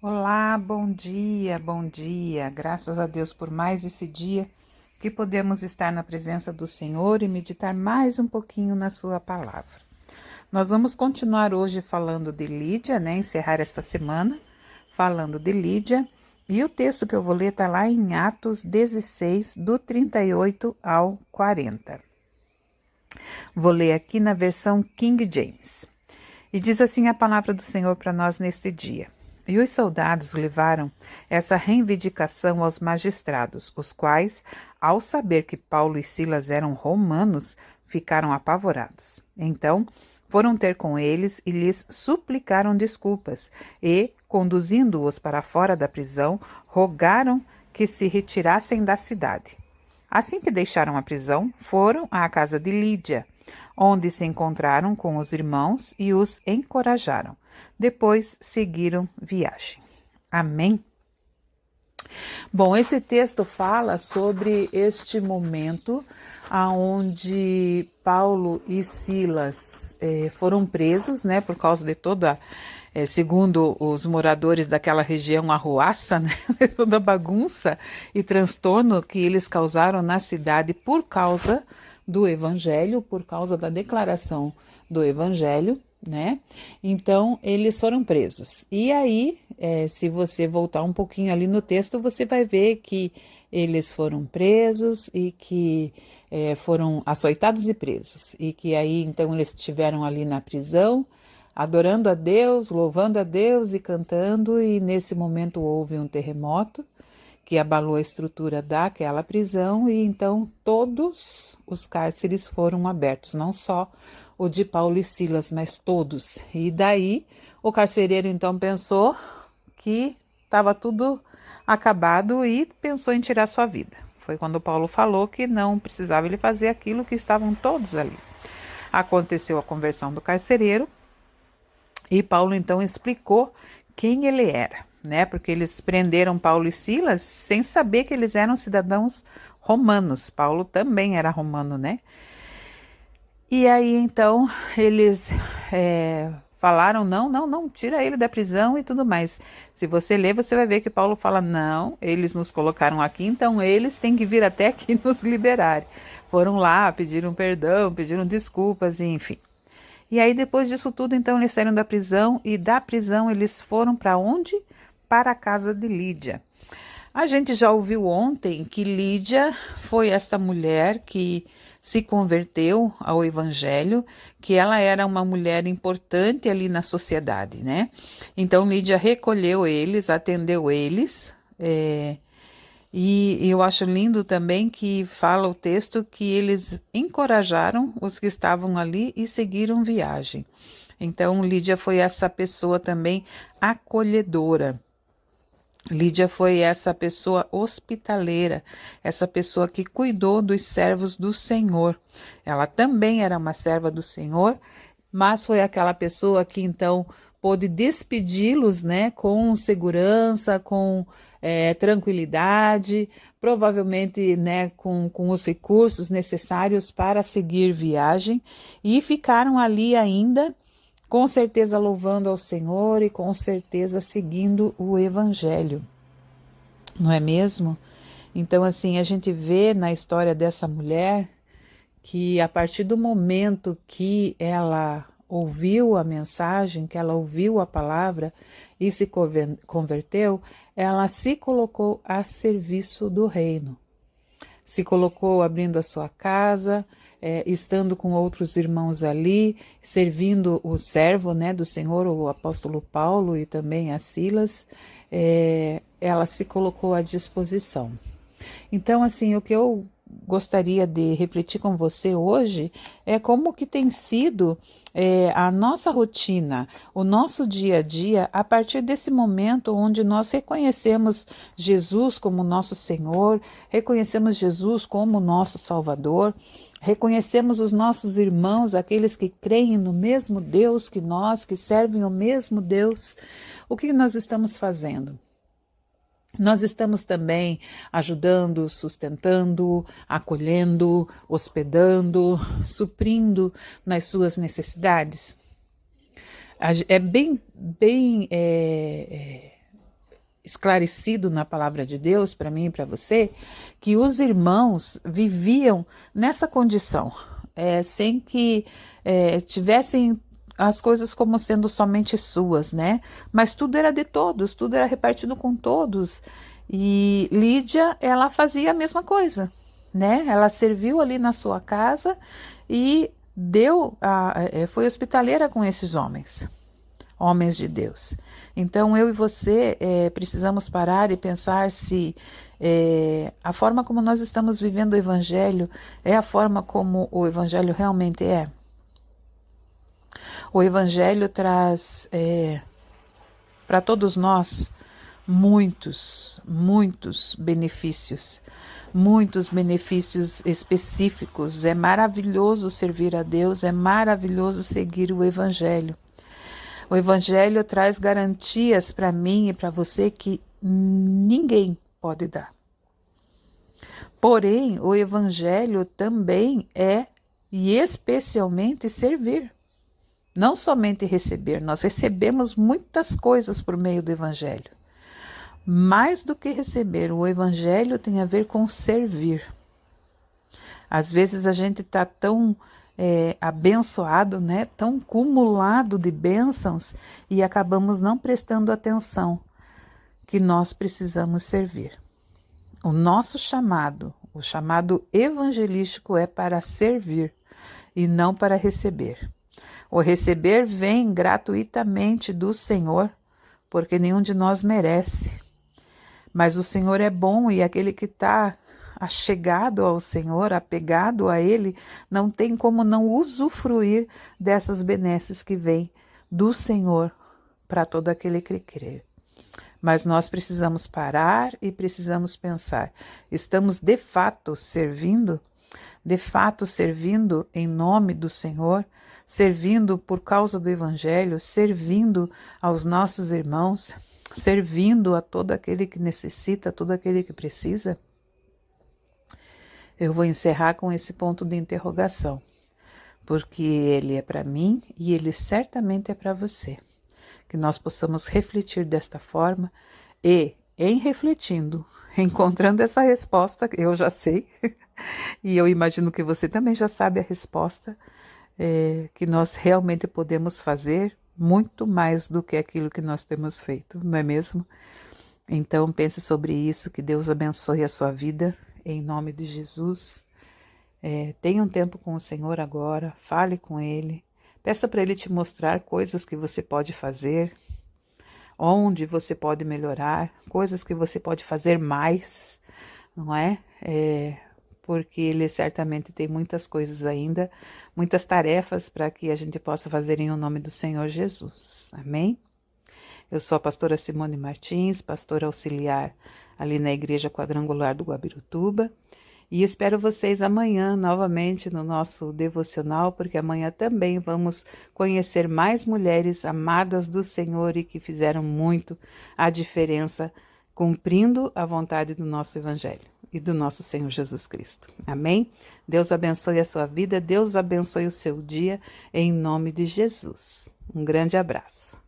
Olá, bom dia, bom dia. Graças a Deus por mais esse dia que podemos estar na presença do Senhor e meditar mais um pouquinho na sua palavra. Nós vamos continuar hoje falando de Lídia, encerrar esta semana falando de Lídia, e o texto que eu vou ler está lá em Atos 16, do 38 ao 40. Vou ler aqui na versão King James. E diz assim a palavra do Senhor para nós neste dia. E os soldados levaram essa reivindicação aos magistrados, os quais, ao saber que Paulo e Silas eram romanos, ficaram apavorados. Então, foram ter com eles e lhes suplicaram desculpas e, conduzindo-os para fora da prisão, rogaram que se retirassem da cidade. Assim que deixaram a prisão, foram à casa de Lídia, onde se encontraram com os irmãos e os encorajaram. Depois seguiram viagem. Amém? Bom, esse texto fala sobre este momento onde Paulo e Silas foram presos, por causa de toda, segundo os moradores daquela região, arruaça, toda a bagunça e transtorno que eles causaram na cidade por causa do Evangelho, por causa da declaração do Evangelho, Então, eles foram presos. E aí, se você voltar um pouquinho ali no texto, você vai ver que eles foram presos e que foram açoitados e presos. E que aí, então, eles estiveram ali na prisão, adorando a Deus, louvando a Deus e cantando, e nesse momento houve um terremoto que abalou a estrutura daquela prisão, e então todos os cárceres foram abertos, não só o de Paulo e Silas, mas todos. E daí o carcereiro então pensou que estava tudo acabado e pensou em tirar sua vida. Foi quando Paulo falou que não precisava ele fazer aquilo, que estavam todos ali. Aconteceu a conversão do carcereiro e Paulo então explicou quem ele era, porque eles prenderam Paulo e Silas sem saber que eles eram cidadãos romanos. Paulo também era romano, E aí, então, eles falaram, não, tira ele da prisão e tudo mais. Se você ler, você vai ver que Paulo fala, não, eles nos colocaram aqui, então eles têm que vir até aqui nos liberarem. Foram lá, pediram perdão, pediram desculpas, enfim. E aí, depois disso tudo, então, eles saíram da prisão, e da prisão eles foram para onde? Para a casa de Lídia. A gente já ouviu ontem que Lídia foi esta mulher que se converteu ao Evangelho, que ela era uma mulher importante ali na sociedade, Então Lídia recolheu eles, atendeu eles, e eu acho lindo também que fala o texto que eles encorajaram os que estavam ali e seguiram viagem. Então Lídia foi essa pessoa também acolhedora. Lídia foi essa pessoa hospitaleira, essa pessoa que cuidou dos servos do Senhor. Ela também era uma serva do Senhor, mas foi aquela pessoa que então pôde despedi-los, com segurança, com tranquilidade, provavelmente, com os recursos necessários para seguir viagem, e ficaram ali ainda, com certeza louvando ao Senhor e com certeza seguindo o Evangelho, não é mesmo? Então, assim, a gente vê na história dessa mulher que a partir do momento que ela ouviu a mensagem, que ela ouviu a palavra e se converteu, ela se colocou a serviço do reino. Se colocou abrindo a sua casa, estando com outros irmãos ali, servindo o servo do Senhor, o apóstolo Paulo, e também a Silas, ela se colocou à disposição. Então, assim, o que eu gostaria de refletir com você hoje é como que tem sido a nossa rotina, o nosso dia a dia, a partir desse momento onde nós reconhecemos Jesus como nosso Senhor, reconhecemos Jesus como nosso Salvador, reconhecemos os nossos irmãos, aqueles que creem no mesmo Deus que nós, que servem o mesmo Deus. O que nós estamos fazendo? Nós estamos também ajudando, sustentando, acolhendo, hospedando, suprindo nas suas necessidades. É bem esclarecido na palavra de Deus para mim e para você, que os irmãos viviam nessa condição, sem que tivessem as coisas como sendo somente suas, né? Mas tudo era de todos, tudo era repartido com todos. E Lídia, ela fazia a mesma coisa, né? Ela serviu ali na sua casa e foi hospitaleira com esses homens de Deus. Então eu e você precisamos parar e pensar se a forma como nós estamos vivendo o Evangelho é a forma como o Evangelho realmente é. O Evangelho traz para todos nós muitos benefícios específicos. É maravilhoso servir a Deus, é maravilhoso seguir o Evangelho. O Evangelho traz garantias para mim e para você que ninguém pode dar. Porém, o Evangelho também é, e especialmente, servir. Não somente receber, nós recebemos muitas coisas por meio do Evangelho. Mais do que receber, o Evangelho tem a ver com servir. Às vezes a gente está tão abençoado, né? Tão cumulado de bênçãos e acabamos não prestando atenção que nós precisamos servir. O nosso chamado, o chamado evangelístico é para servir e não para receber. O receber vem gratuitamente do Senhor, porque nenhum de nós merece. Mas o Senhor é bom e aquele que está achegado ao Senhor, apegado a Ele, não tem como não usufruir dessas benesses que vêm do Senhor para todo aquele que crê. Mas nós precisamos parar e precisamos pensar, estamos de fato servindo em nome do Senhor, servindo por causa do Evangelho, servindo aos nossos irmãos, servindo a todo aquele que necessita, a todo aquele que precisa? Eu vou encerrar com esse ponto de interrogação, porque ele é para mim e ele certamente é para você. Que nós possamos refletir desta forma e, em refletindo, encontrando essa resposta, eu já sei, e eu imagino que você também já sabe a resposta, que nós realmente podemos fazer muito mais do que aquilo que nós temos feito, não é mesmo? Então pense sobre isso, que Deus abençoe a sua vida, em nome de Jesus. Tenha um tempo com o Senhor agora, fale com Ele, peça para Ele te mostrar coisas que você pode fazer, onde você pode melhorar, coisas que você pode fazer mais, não é? Porque Ele certamente tem muitas coisas ainda, muitas tarefas para que a gente possa fazer em nome do Senhor Jesus. Amém? Eu sou a pastora Simone Martins, pastora auxiliar ali na Igreja Quadrangular do Guabirutuba, e espero vocês amanhã novamente no nosso devocional, porque amanhã também vamos conhecer mais mulheres amadas do Senhor e que fizeram muito a diferença cumprindo a vontade do nosso Evangelho e do nosso Senhor Jesus Cristo. Amém? Deus abençoe a sua vida, Deus abençoe o seu dia, em nome de Jesus. Um grande abraço.